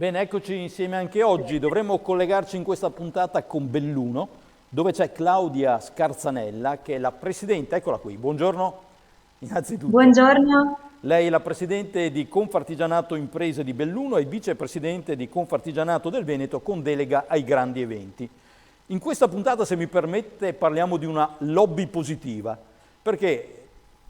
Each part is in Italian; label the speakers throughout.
Speaker 1: Bene, eccoci insieme anche oggi. Dovremmo collegarci in questa puntata con Belluno, dove c'è Claudia Scarzanella, che è la presidente, eccola qui, buongiorno innanzitutto.
Speaker 2: Buongiorno.
Speaker 1: Lei è la presidente di Confartigianato Imprese di Belluno e vicepresidente di Confartigianato del Veneto con delega ai grandi eventi. In questa puntata, se mi permette, parliamo di una lobby positiva, perché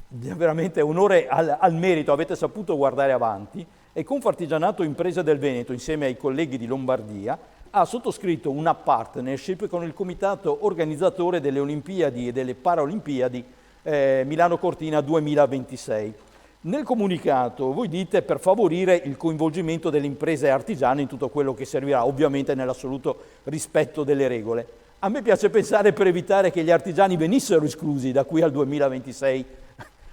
Speaker 1: veramente onore al merito, avete saputo guardare avanti e Confartigianato Imprese del Veneto, insieme ai colleghi di Lombardia, ha sottoscritto una partnership con il comitato organizzatore delle Olimpiadi e delle Paralimpiadi Milano Cortina 2026. Nel comunicato voi dite per favorire il coinvolgimento delle imprese artigiane in tutto quello che servirà, ovviamente nell'assoluto rispetto delle regole. A me piace pensare per evitare che gli artigiani venissero esclusi da qui al 2026,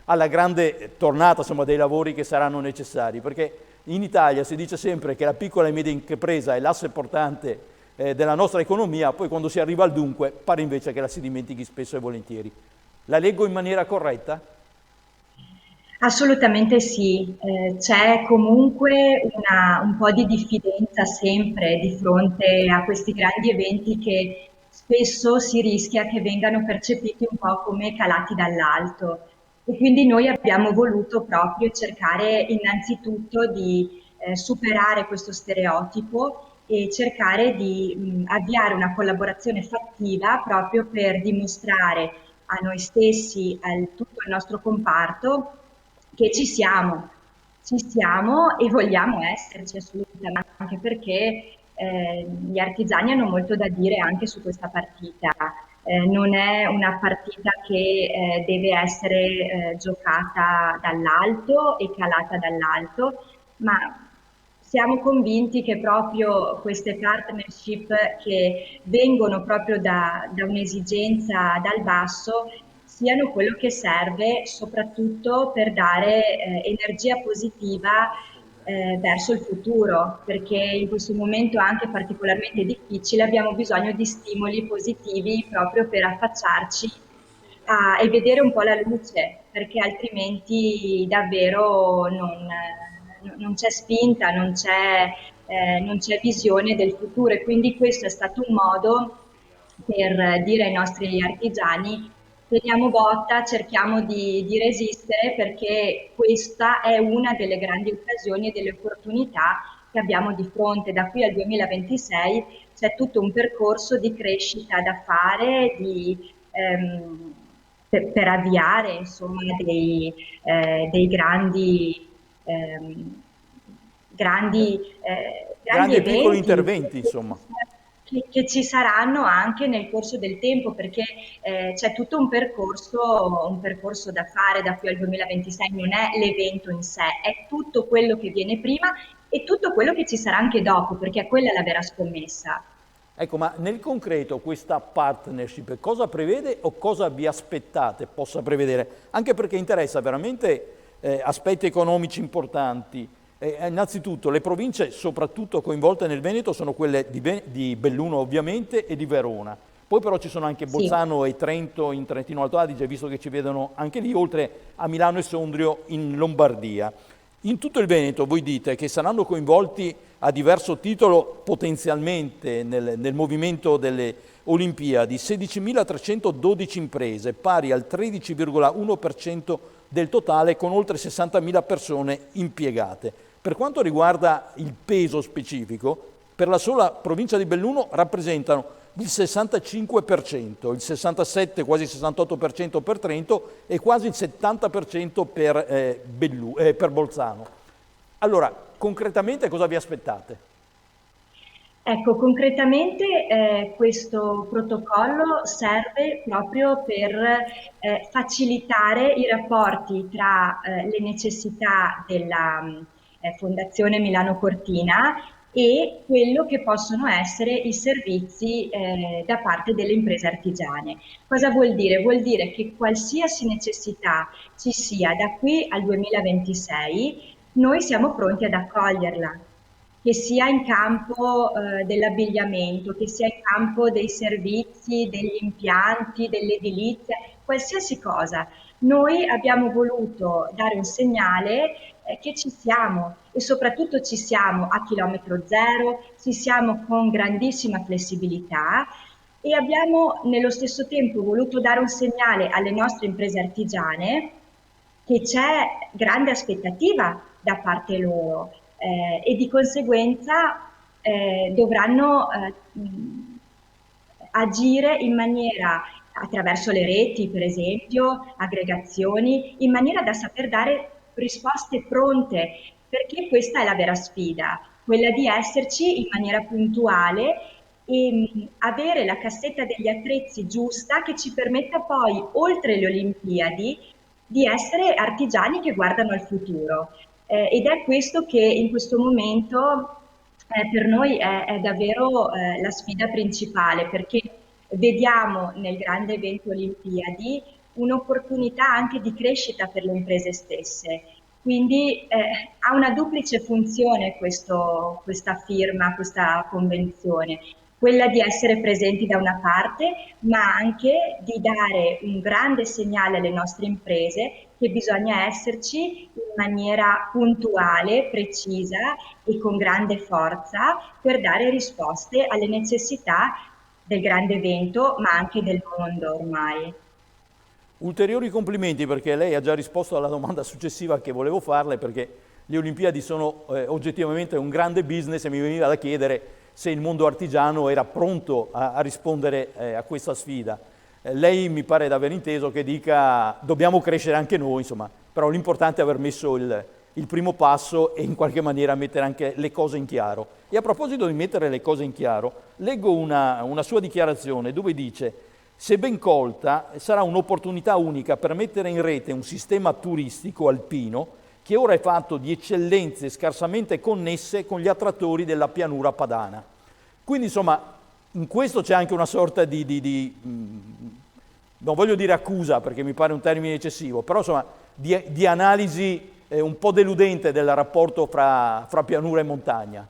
Speaker 1: alla grande tornata insomma, dei lavori che saranno necessari, perché in Italia si dice sempre che la piccola e media impresa è l'asse portante della nostra economia, poi quando si arriva al dunque pare invece che la si dimentichi spesso e volentieri. La leggo in maniera corretta?
Speaker 2: Assolutamente sì, c'è comunque un po' di diffidenza sempre di fronte a questi grandi eventi che spesso si rischia che vengano percepiti un po' come calati dall'alto e quindi noi abbiamo voluto proprio cercare innanzitutto di superare questo stereotipo e cercare di avviare una collaborazione fattiva proprio per dimostrare a noi stessi, a tutto il nostro comparto, che ci siamo e vogliamo esserci assolutamente, anche perché gli artigiani hanno molto da dire anche su questa partita. Non è una partita che deve essere giocata dall'alto e calata dall'alto, ma siamo convinti che proprio queste partnership che vengono proprio da un'esigenza dal basso siano quello che serve soprattutto per dare energia positiva verso il futuro, perché in questo momento anche particolarmente difficile abbiamo bisogno di stimoli positivi proprio per affacciarci e vedere un po' la luce, perché altrimenti davvero non c'è spinta, non c'è visione del futuro e quindi questo è stato un modo per dire ai nostri artigiani teniamo botta, cerchiamo di resistere perché questa è una delle grandi occasioni e delle opportunità che abbiamo di fronte. Da qui al 2026 c'è tutto un percorso di crescita da fare, per avviare insomma dei ehm, grandi
Speaker 1: Grandi e piccoli
Speaker 2: eventi
Speaker 1: interventi, insomma.
Speaker 2: che ci saranno anche nel corso del tempo, perché c'è tutto un percorso da fare da qui al 2026, non è l'evento in sé, è tutto quello che viene prima e tutto quello che ci sarà anche dopo, perché quella è la vera scommessa.
Speaker 1: Ecco, ma nel concreto questa partnership cosa prevede o cosa vi aspettate possa prevedere? Anche perché interessa veramente aspetti economici importanti. Innanzitutto le province soprattutto coinvolte nel Veneto sono quelle di Belluno ovviamente e di Verona. Poi però ci sono anche
Speaker 2: Sì.
Speaker 1: Bolzano e Trento in Trentino Alto Adige, visto che ci vedono anche lì, oltre a Milano e Sondrio in Lombardia. In tutto il Veneto voi dite che saranno coinvolti a diverso titolo potenzialmente nel movimento delle Olimpiadi 16.312 imprese, pari al 13,1% del totale, con oltre 60.000 persone impiegate. Per quanto riguarda il peso specifico, per la sola provincia di Belluno rappresentano il 65%, il 67, quasi il 68% per Trento e quasi il 70% per Bolzano. Allora, concretamente cosa vi aspettate?
Speaker 2: Ecco, concretamente questo protocollo serve proprio per facilitare i rapporti tra le necessità della Fondazione Milano Cortina e quello che possono essere i servizi da parte delle imprese artigiane. Cosa vuol dire? Vuol dire che qualsiasi necessità ci sia da qui al 2026, noi siamo pronti ad accoglierla, che sia in campo dell'abbigliamento, che sia in campo dei servizi, degli impianti, dell'edilizia, qualsiasi cosa. Noi abbiamo voluto dare un segnale che ci siamo e soprattutto ci siamo a chilometro zero, ci siamo con grandissima flessibilità e abbiamo nello stesso tempo voluto dare un segnale alle nostre imprese artigiane che c'è grande aspettativa da parte loro e di conseguenza dovranno agire in maniera attraverso le reti, per esempio, aggregazioni, in maniera da saper dare risposte pronte, perché questa è la vera sfida, quella di esserci in maniera puntuale e avere la cassetta degli attrezzi giusta che ci permetta poi, oltre le Olimpiadi, di essere artigiani che guardano al futuro. Ed è questo che in questo momento per noi è davvero la sfida principale, perché vediamo nel grande evento Olimpiadi un'opportunità anche di crescita per le imprese stesse. Quindi ha una duplice funzione questa firma, questa convenzione, quella di essere presenti da una parte, ma anche di dare un grande segnale alle nostre imprese che bisogna esserci in maniera puntuale, precisa e con grande forza per dare risposte alle necessità del grande evento, ma anche del mondo ormai.
Speaker 1: Ulteriori complimenti perché lei ha già risposto alla domanda successiva che volevo farle, perché le Olimpiadi sono oggettivamente un grande business e mi veniva da chiedere se il mondo artigiano era pronto a rispondere a questa sfida. Lei mi pare di aver inteso che dica dobbiamo crescere anche noi, insomma, però l'importante è aver messo il primo passo e in qualche maniera mettere anche le cose in chiaro. E a proposito di mettere le cose in chiaro, leggo una sua dichiarazione dove dice: se ben colta, sarà un'opportunità unica per mettere in rete un sistema turistico alpino che ora è fatto di eccellenze scarsamente connesse con gli attrattori della pianura padana. Quindi, insomma, in questo c'è anche una sorta non voglio dire accusa perché mi pare un termine eccessivo, però insomma di analisi un po' deludente del rapporto fra pianura e montagna.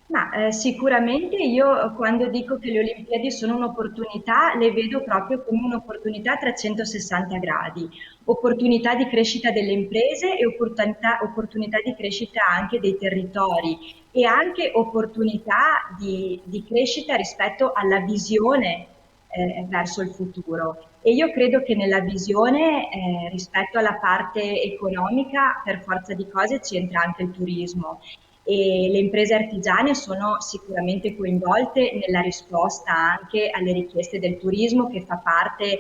Speaker 2: Ma sicuramente io quando dico che le Olimpiadi sono un'opportunità, le vedo proprio come un'opportunità a 360 gradi, opportunità di crescita delle imprese e opportunità di crescita anche dei territori e anche opportunità di crescita rispetto alla visione verso il futuro. E io credo che nella visione rispetto alla parte economica, per forza di cose, c'entra anche il turismo e le imprese artigiane sono sicuramente coinvolte nella risposta anche alle richieste del turismo che fa parte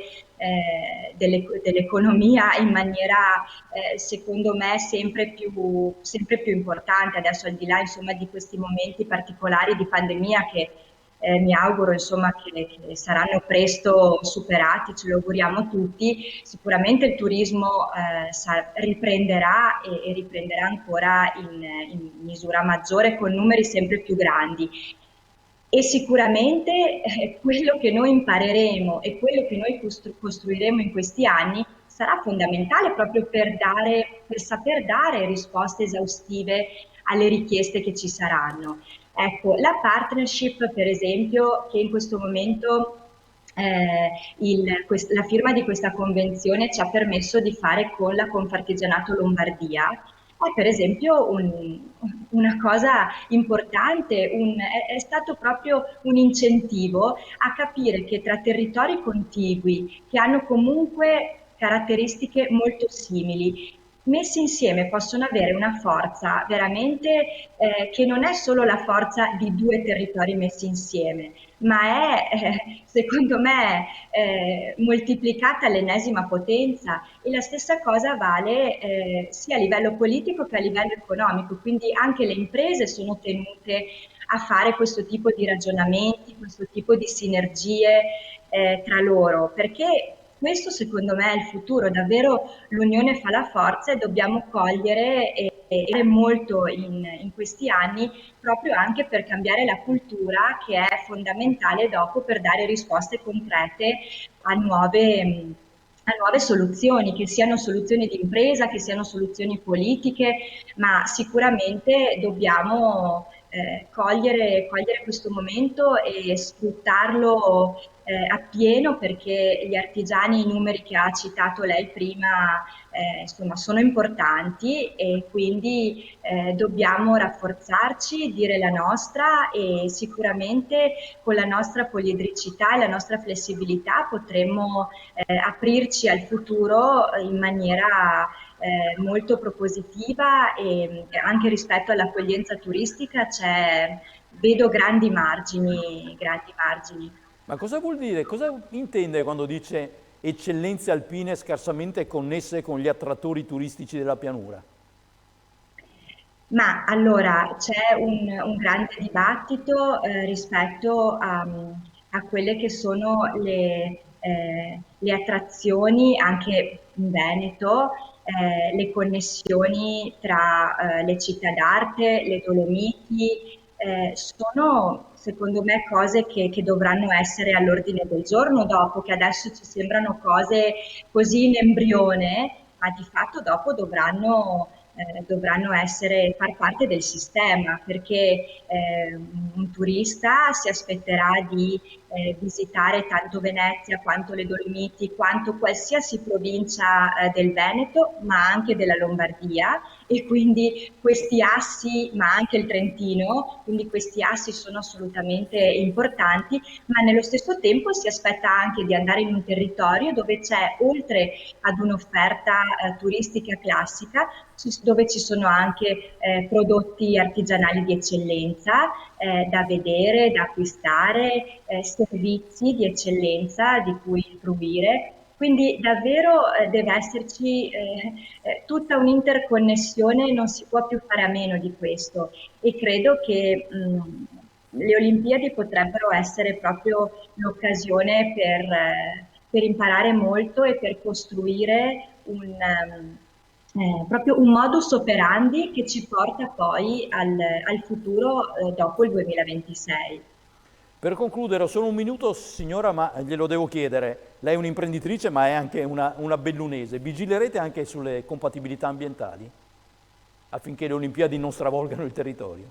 Speaker 2: dell'economia in maniera secondo me sempre più importante adesso al di là insomma di questi momenti particolari di pandemia che mi auguro insomma che saranno presto superati, ce lo auguriamo tutti. Sicuramente il turismo riprenderà e riprenderà ancora in misura maggiore con numeri sempre più grandi. E sicuramente quello che noi impareremo e quello che noi costruiremo in questi anni sarà fondamentale proprio per saper dare risposte esaustive alle richieste che ci saranno. Ecco, la partnership, per esempio, che in questo momento la firma di questa convenzione ci ha permesso di fare con la Confartigianato Lombardia, è per esempio una cosa importante, è stato proprio un incentivo a capire che tra territori contigui, che hanno comunque caratteristiche molto simili, messi insieme possono avere una forza veramente che non è solo la forza di due territori messi insieme, ma è secondo me moltiplicata all'ennesima potenza e la stessa cosa vale sia a livello politico che a livello economico, quindi anche le imprese sono tenute a fare questo tipo di ragionamenti, questo tipo di sinergie tra loro, perché questo secondo me è il futuro, davvero l'unione fa la forza e dobbiamo cogliere e fare molto in questi anni proprio anche per cambiare la cultura che è fondamentale dopo per dare risposte concrete a nuove soluzioni, che siano soluzioni di impresa, che siano soluzioni politiche, ma sicuramente dobbiamo cogliere questo momento e sfruttarlo appieno, perché gli artigiani, i numeri che ha citato lei prima, insomma, sono importanti e quindi dobbiamo rafforzarci, dire la nostra, e sicuramente con la nostra poliedricità e la nostra flessibilità potremmo aprirci al futuro in maniera molto propositiva, e anche rispetto all'accoglienza turistica vedo grandi margini, grandi margini.
Speaker 1: Ma cosa vuol dire? Cosa intende quando dice eccellenze alpine scarsamente connesse con gli attrattori turistici della pianura?
Speaker 2: Ma allora c'è un grande dibattito rispetto a quelle che sono le attrazioni anche in Veneto, le connessioni tra le città d'arte, le Dolomiti. Sono secondo me cose che dovranno essere all'ordine del giorno dopo, che adesso ci sembrano cose così in embrione, ma di fatto dopo dovranno far parte del sistema, perché un turista si aspetterà di visitare tanto Venezia quanto le Dolomiti, quanto qualsiasi provincia del Veneto, ma anche della Lombardia, e quindi questi assi, ma anche il Trentino, quindi questi assi sono assolutamente importanti, ma nello stesso tempo si aspetta anche di andare in un territorio dove c'è, oltre ad un'offerta turistica classica, dove ci sono anche prodotti artigianali di eccellenza da vedere, da acquistare, servizi di eccellenza di cui fruire. Quindi davvero deve esserci tutta un'interconnessione, non si può più fare a meno di questo, e credo che le Olimpiadi potrebbero essere proprio l'occasione per imparare molto e per costruire proprio un modus operandi che ci porta poi al futuro dopo il 2026.
Speaker 1: Per concludere, ho solo un minuto, signora, ma glielo devo chiedere. Lei è un'imprenditrice, ma è anche una bellunese. Vigilerete anche sulle compatibilità ambientali affinché le Olimpiadi non stravolgano il territorio?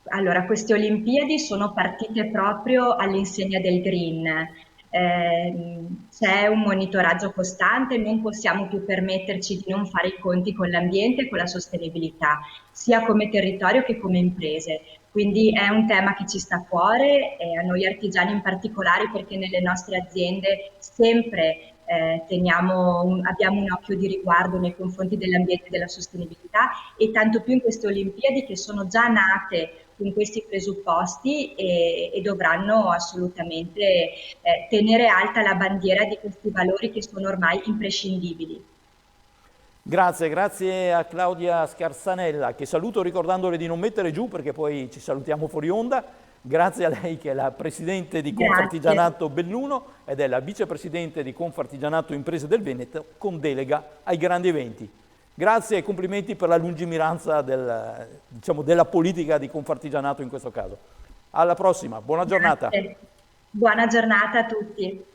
Speaker 2: Allora, queste Olimpiadi sono partite proprio all'insegna del green. C'è un monitoraggio costante, non possiamo più permetterci di non fare i conti con l'ambiente e con la sostenibilità, sia come territorio che come imprese. Quindi è un tema che ci sta a cuore, a noi artigiani in particolare, perché nelle nostre aziende sempre abbiamo un occhio di riguardo nei confronti dell'ambiente e della sostenibilità, e tanto più in queste Olimpiadi che sono già nate con questi presupposti, e dovranno assolutamente tenere alta la bandiera di questi valori che sono ormai imprescindibili.
Speaker 1: Grazie, grazie a Claudia Scarzanella, che saluto ricordandole di non mettere giù perché poi ci salutiamo fuori onda. Grazie a lei che è la presidente di
Speaker 2: Grazie.
Speaker 1: Confartigianato Belluno ed è la vicepresidente di Confartigianato Imprese del Veneto con delega ai grandi eventi. Grazie e complimenti per la lungimiranza della politica di Confartigianato in questo caso. Alla prossima, buona giornata.
Speaker 2: Grazie. Buona giornata a tutti.